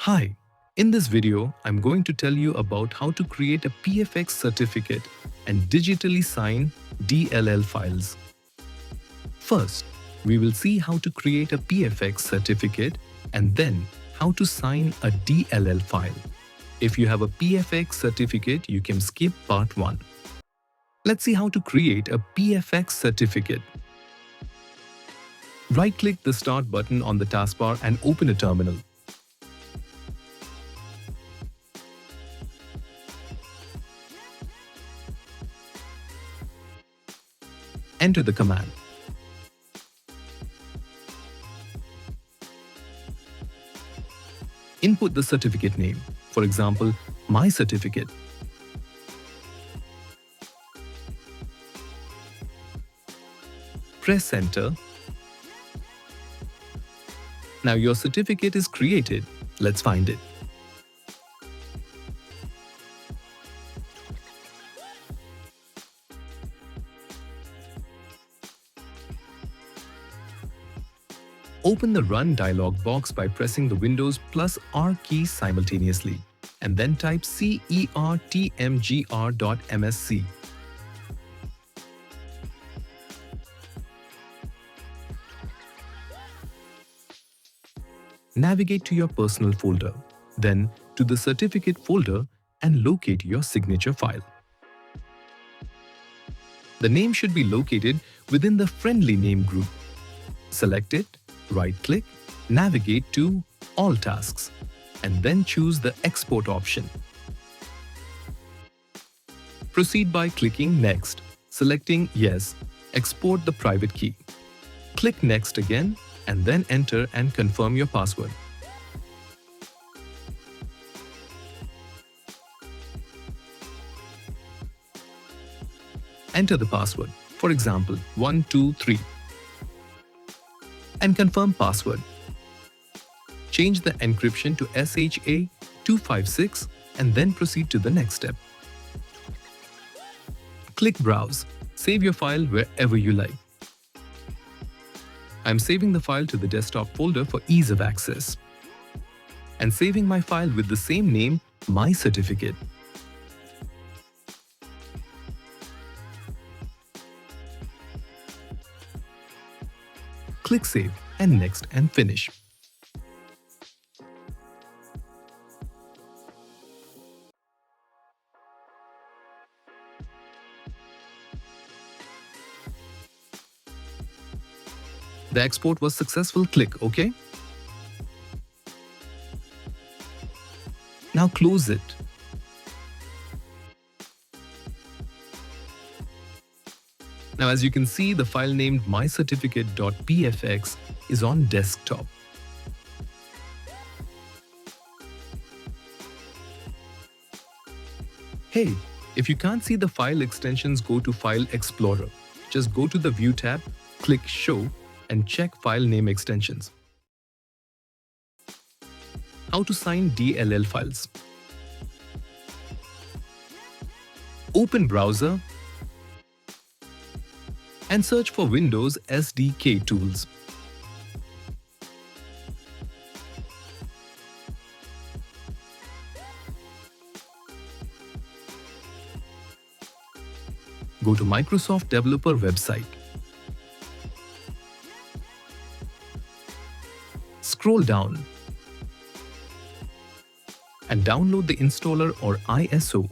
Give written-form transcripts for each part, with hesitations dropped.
Hi, in this video, I'm going to tell you about how to create a PFX certificate and digitally sign DLL files. First, we will see how to create a PFX certificate and then how to sign a DLL file. If you have a PFX certificate, you can skip part 1. Let's see how to create a PFX certificate. Right-click the Start button on the taskbar and open a terminal. Enter the command. Input the certificate name, for example, my certificate. Press Enter. Now your certificate is created. Let's find it. Open the Run dialog box by pressing the Windows plus R key simultaneously, and then type certmgr.msc. Navigate to your personal folder, then to the certificate folder and locate your signature file. The name should be located within the FriendlyName group. Select it, right-click, navigate to All Tasks, and then choose the Export option. Proceed by clicking Next, selecting Yes, export the private key. Click Next again, and then enter and confirm your password. Enter the password, for example, 123, and confirm password. Change the encryption to SHA-256 and then proceed to the next step. Click Browse. Save your file wherever you like. I'm saving the file to the desktop folder for ease of access, and saving my file with the same name, My Certificate. Click Save and Next and Finish. The export was successful. Click OK. Now close it. Now, as you can see, the file named mycertificate.pfx is on desktop. Hey, if you can't see the file extensions, go to File Explorer. Just go to the View tab, click Show, and check file name extensions. How to sign DLL files. Open browser and search for Windows SDK tools. Go to Microsoft Developer website. Scroll down and download the installer or ISO.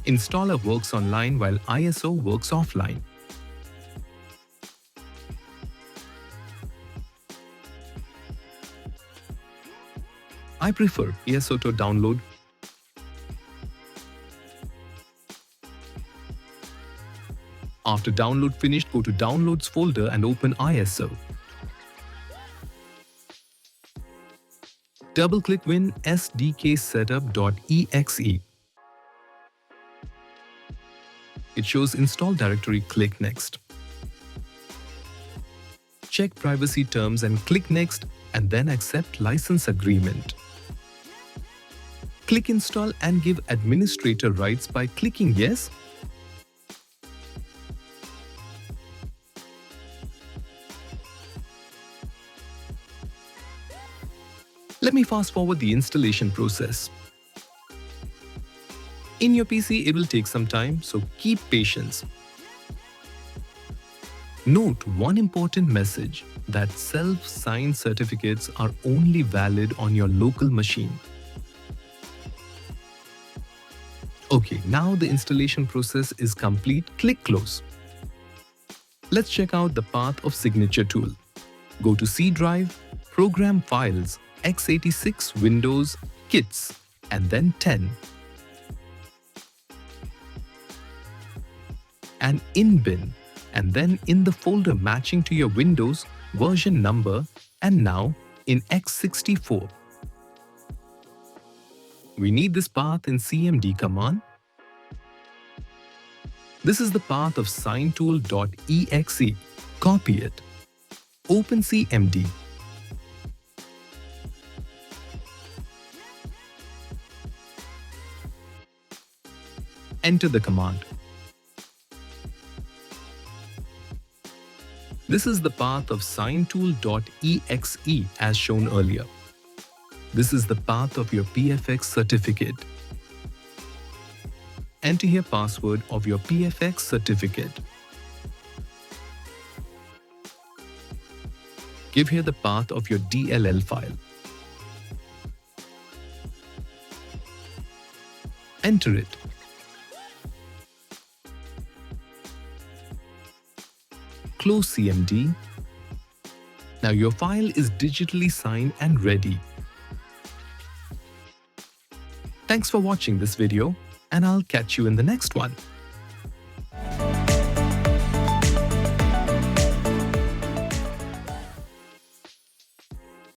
Installer works online while ISO works offline. I prefer ISO to download. After download finished, go to Downloads folder and open ISO. Double-click Win SDKSetup.exe. It shows install directory. Click Next. Check privacy terms and click Next, and then accept license agreement. Click Install and give administrator rights by clicking Yes. Let me fast forward the installation process. In your PC, it will take some time, so keep patience. Note one important message that self-signed certificates are only valid on your local machine. Okay, now the installation process is complete. Click Close. Let's check out the path of signature tool. Go to C drive, Program Files, x86 Windows, Kits, and then 10. And in bin, and then in the folder matching to your Windows version number, and now in x64. We need this path in cmd command. This is the path of signtool.exe. Copy it. Open cmd. Enter the command. This is the path of signtool.exe as shown earlier. This is the path of your PFX certificate. Enter here password of your PFX certificate. Give here the path of your DLL file. Enter it. Close CMD. Now your file is digitally signed and ready. Thanks for watching this video, and I'll catch you in the next one.